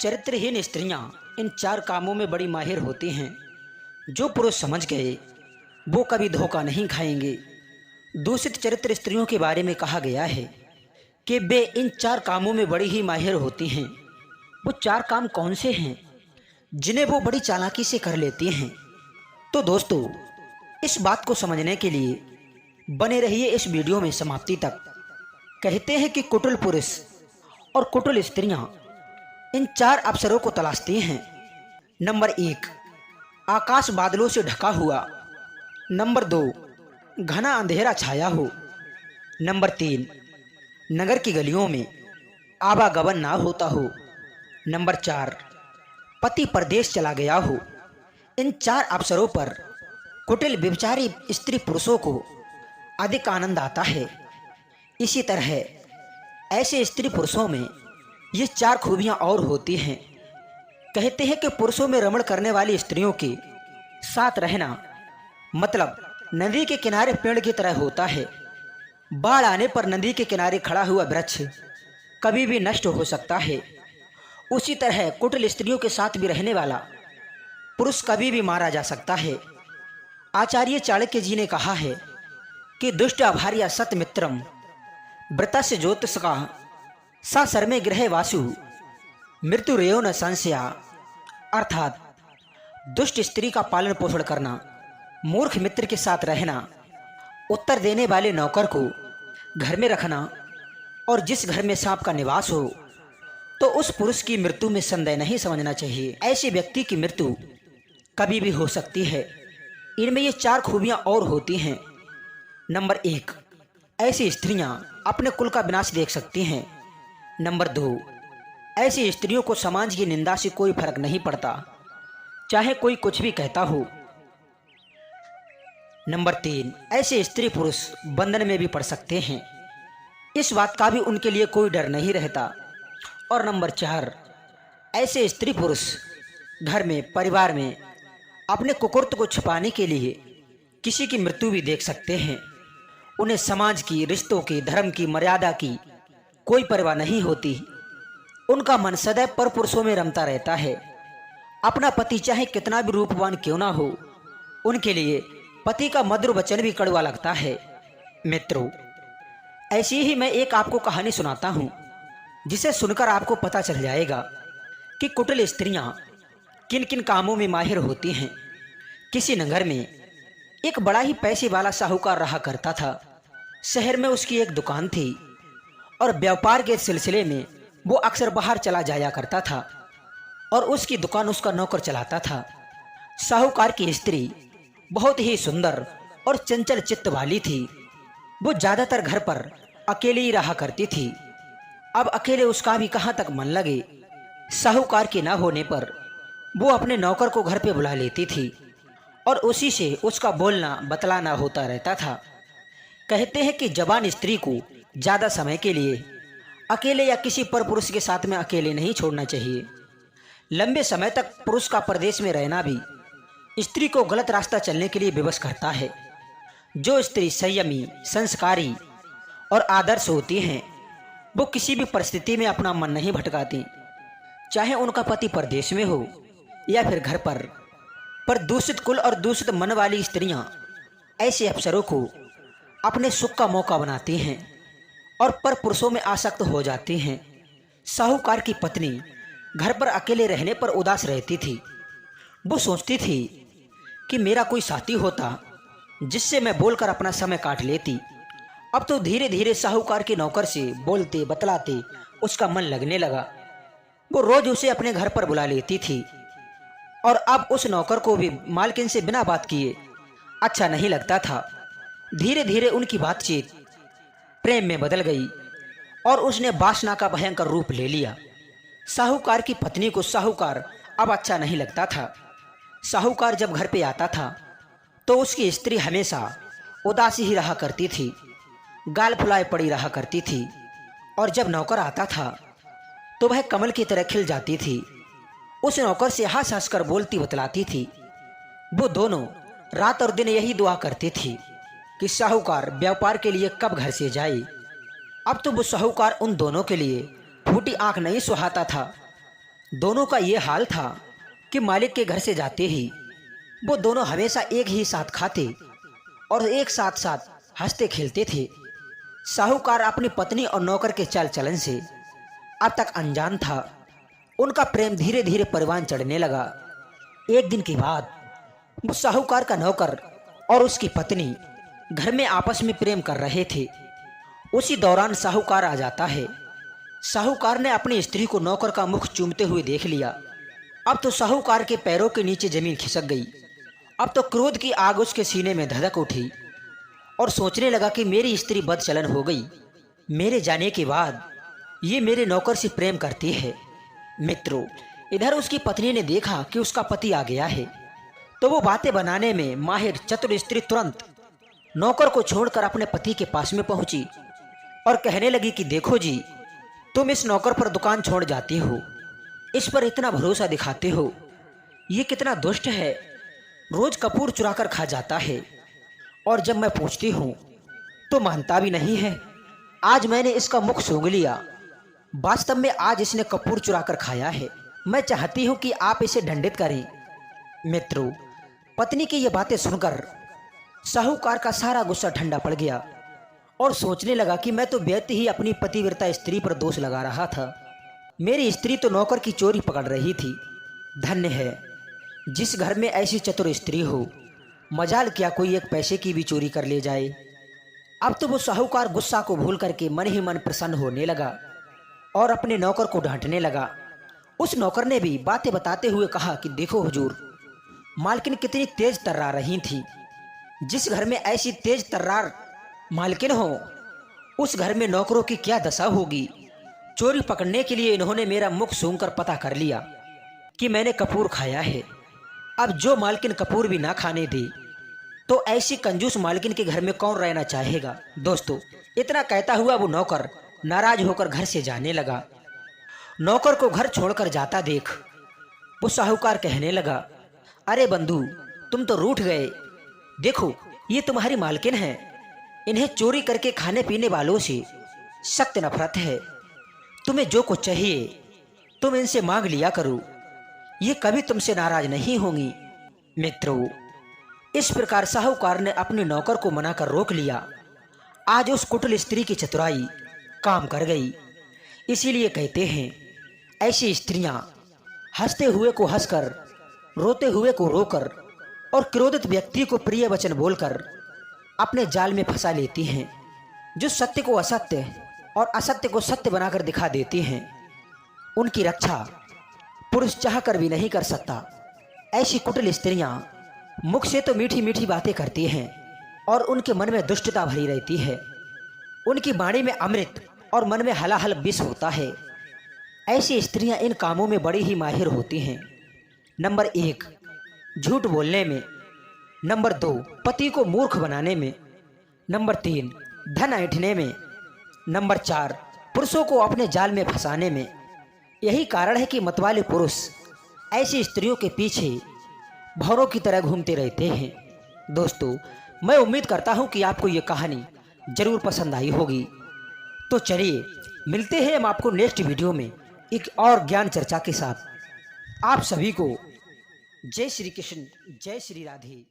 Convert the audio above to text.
चरित्रहीन स्त्रियां इन चार कामों में बड़ी माहिर होती हैं। जो पुरुष समझ गए वो कभी धोखा नहीं खाएंगे। दूषित चरित्र स्त्रियों के बारे में कहा गया है कि वे इन चार कामों में बड़ी ही माहिर होती हैं। वो चार काम कौन से हैं जिन्हें वो बड़ी चालाकी से कर लेती हैं? तो दोस्तों, इस बात को समझने के लिए बने रहिए इस वीडियो में समाप्ति तक। कहते हैं कि कुटिल पुरुष और कुटिल स्त्रियां इन चार अवसरों को तलाशती हैं। नंबर 1, आकाश बादलों से ढका हुआ। नंबर 2, घना अंधेरा छाया हो। नंबर 3, नगर की गलियों में आवागमन ना होता हो। नंबर 4, पति परदेश चला गया हो। इन चार अवसरों पर कुटिल व्यभिचारी स्त्री पुरुषों को अधिक आनंद आता है। इसी तरह ऐसे स्त्री पुरुषों में ये चार खूबियां और होती हैं। कहते हैं कि पुरुषों में रमण करने वाली स्त्रियों के साथ रहना मतलब नदी के किनारे पेड़ की तरह होता है। बाढ़ आने पर नदी के किनारे खड़ा हुआ वृक्ष कभी भी नष्ट हो सकता है। उसी तरह कुटिल स्त्रियों के साथ भी रहने वाला पुरुष कभी भी मारा जा सकता है। आचार्य चाणक्य जी ने कहा है कि दुष्ट भार्या सत मित्रम व्रतस्य ज्योतिषका सा सर्मे गृहे वासु मृत्युरेयो न संशया। अर्थात दुष्ट स्त्री का पालन पोषण करना, मूर्ख मित्र के साथ रहना, उत्तर देने वाले नौकर को घर में रखना और जिस घर में सांप का निवास हो तो उस पुरुष की मृत्यु में संदेह नहीं समझना चाहिए। ऐसे व्यक्ति की मृत्यु कभी भी हो सकती है। इनमें ये चार खूबियां और होती हैं। नंबर 1, ऐसी स्त्रियां अपने कुल का विनाश देख सकती हैं। नंबर 2, ऐसी स्त्रियों को समाज की निंदा से कोई फर्क नहीं पड़ता, चाहे कोई कुछ भी कहता हो। नंबर 3, ऐसे स्त्री पुरुष बंधन में भी पड़ सकते हैं, इस बात का भी उनके लिए कोई डर नहीं रहता। और नंबर 4, ऐसे स्त्री पुरुष घर में, परिवार में अपने कुकृत्य को छुपाने के लिए किसी की मृत्यु भी देख सकते हैं। उन्हें समाज की, रिश्तों की, धर्म की, मर्यादा की कोई परवाह नहीं होती। उनका मन सदैव पर पुरुषों में रमता रहता है। अपना पति चाहे कितना भी रूपवान क्यों ना हो, उनके लिए पति का मधुर वचन भी कड़वा लगता है। मित्रों, ऐसी ही मैं एक आपको कहानी सुनाता हूँ जिसे सुनकर आपको पता चल जाएगा कि कुटिल स्त्रियां किन किन कामों में माहिर होती हैं। किसी नगर में एक बड़ा ही पैसे वाला साहूकार रहा करता था। शहर में उसकी एक दुकान थी और व्यापार के सिलसिले में वो अक्सर बाहर चला जाया करता था और उसकी दुकान उसका नौकर चलाता था। साहूकार की स्त्री बहुत ही सुंदर और चंचल चित्त वाली थी। वो ज्यादातर घर पर अकेली ही रहा करती थी। अब अकेले उसका भी कहाँ तक मन लगे। साहूकार के न होने पर वो अपने नौकर को घर पे बुला लेती थी और उसी से उसका बोलना बतलाना होता रहता था। कहते हैं कि जवान स्त्री को ज्यादा समय के लिए अकेले या किसी पर पुरुष के साथ में अकेले नहीं छोड़ना चाहिए। लंबे समय तक पुरुष का परदेश में रहना भी स्त्री को गलत रास्ता चलने के लिए विवश करता है। जो स्त्री संयमी, संस्कारी और आदर्श होती हैं वो किसी भी परिस्थिति में अपना मन नहीं भटकाती, चाहे उनका पति परदेश में हो या फिर घर पर दूषित कुल और दूषित मन वाली स्त्रियां ऐसे अवसरों को अपने सुख का मौका बनाती हैं और पर पुरुषों में आसक्त हो जाती हैं। साहूकार की पत्नी घर पर अकेले रहने पर उदास रहती थी। वो सोचती थी कि मेरा कोई साथी होता जिससे मैं बोलकर अपना समय काट लेती। अब तो धीरे धीरे साहूकार के नौकर से बोलते बतलाते उसका मन लगने लगा। वो रोज उसे अपने घर पर बुला लेती थी और अब उस नौकर को भी मालकिन से बिना बात किए अच्छा नहीं लगता था। धीरे धीरे उनकी बातचीत प्रेम में बदल गई और उसने वासना का भयंकर रूप ले लिया। साहूकार की पत्नी को साहूकार अब अच्छा नहीं लगता था। साहूकार जब घर पे आता था तो उसकी स्त्री हमेशा उदासी ही रहा करती थी, गाल फुलाए पड़ी रहा करती थी और जब नौकर आता था तो वह कमल की तरह खिल जाती थी। उस नौकर से हंस हंस कर बोलती बतलाती थी। वो दोनों रात और दिन यही दुआ करती थी कि साहूकार व्यापार के लिए कब घर से जाए। अब तो वो साहूकार उन दोनों के लिए फूटी आंख नहीं सुहाता था। दोनों का ये हाल था कि मालिक के घर से जाते ही वो दोनों हमेशा एक ही साथ खाते और एक साथ साथ हंसते खेलते थे। साहूकार अपनी पत्नी और नौकर के चाल चलन से अब तक अनजान था। उनका प्रेम धीरे धीरे परवान चढ़ने लगा। एक दिन की बात, वो साहूकार का नौकर और उसकी पत्नी घर में आपस में प्रेम कर रहे थे। उसी दौरान साहूकार आ जाता है। साहूकार ने अपनी स्त्री को नौकर का मुख चूमते हुए देख लिया। अब तो साहूकार के पैरों के नीचे जमीन खिसक गई। अब तो क्रोध की आग उसके सीने में धधक उठी और सोचने लगा कि मेरी स्त्री बदचलन हो गई। मेरे जाने के बाद ये मेरे नौकर से प्रेम करती है। मित्रों, इधर उसकी पत्नी ने देखा कि उसका पति आ गया है, तो वो बातें बनाने में माहिर चतुर स्त्री तुरंत नौकर को छोड़कर अपने पति के पास में पहुंची और कहने लगी कि देखो जी, तुम इस नौकर पर दुकान छोड़ जाती हो, इस पर इतना भरोसा दिखाते हो, ये कितना दुष्ट है, रोज कपूर चुरा कर खा जाता है और जब मैं पूछती हूँ तो मानता भी नहीं है। आज मैंने इसका मुख सूंघ लिया, वास्तव में आज इसने कपूर चुरा कर खाया है। मैं चाहती हूँ कि आप इसे दंडित करें। मित्रों, पत्नी की ये बातें सुनकर साहूकार का सारा गुस्सा ठंडा पड़ गया और सोचने लगा कि मैं तो बेहद ही अपनी पतिव्रता स्त्री पर दोष लगा रहा था। मेरी स्त्री तो नौकर की चोरी पकड़ रही थी। धन्य है जिस घर में ऐसी चतुर स्त्री हो। मजाल क्या कोई एक पैसे की भी चोरी कर ले जाए। अब तो वो साहूकार गुस्सा को भूल करके मन ही मन प्रसन्न होने लगा और अपने नौकर को डांटने लगा। उस नौकर ने भी बातें बताते हुए कहा कि देखो हुजूर, मालकिन कितनी तेज तर्रा रही थी। जिस घर में ऐसी तेज तर्रार मालकिन हो, उस घर में नौकरों की क्या दशा होगी। चोरी पकड़ने के लिए इन्होंने मेरा मुख सूंघकर पता कर लिया कि मैंने कपूर खाया है। अब जो मालकिन कपूर भी ना खाने दे तो ऐसी कंजूस मालकिन के घर में कौन रहना चाहेगा। दोस्तों, इतना कहता हुआ वो नौकर नाराज होकर घर से जाने लगा। नौकर को घर छोड़कर जाता देख वो साहूकार कहने लगा, अरे बंधु, तुम तो रूठ गए। देखो, ये तुम्हारी मालकिन है, इन्हें चोरी करके खाने पीने वालों से सख्त नफरत है। तुम्हें जो कुछ चाहिए तुम इनसे मांग लिया करो, ये कभी तुमसे नाराज नहीं होंगी। मित्रों, इस प्रकार साहूकार ने अपने नौकर को मनाकर रोक लिया। आज उस कुटिल स्त्री की चतुराई काम कर गई। इसीलिए कहते हैं, ऐसी स्त्रियां हंसते हुए को हंसकर, रोते हुए को रोकर और क्रोधित व्यक्ति को प्रिय वचन बोलकर अपने जाल में फंसा लेती हैं। जो सत्य को असत्य और असत्य को सत्य बनाकर दिखा देती हैं, उनकी रक्षा पुरुष चाहकर भी नहीं कर सकता। ऐसी कुटिल स्त्रियां मुख से तो मीठी मीठी बातें करती हैं और उनके मन में दुष्टता भरी रहती है। उनकी वाणी में अमृत और मन में हलाहल विष होता है। ऐसी स्त्रियां इन कामों में बड़ी ही माहिर होती हैं। नंबर 1, झूठ बोलने में। नंबर 2, पति को मूर्ख बनाने में। नंबर 3, धन ऐंठने में। नंबर 4, पुरुषों को अपने जाल में फंसाने में। यही कारण है कि मतवाले पुरुष ऐसी स्त्रियों के पीछे भौरों की तरह घूमते रहते हैं। दोस्तों, मैं उम्मीद करता हूं कि आपको ये कहानी जरूर पसंद आई होगी। तो चलिए मिलते हैं हम आपको नेक्स्ट वीडियो में एक और ज्ञान चर्चा के साथ। आप सभी को जय श्री कृष्ण, जय श्री राधे।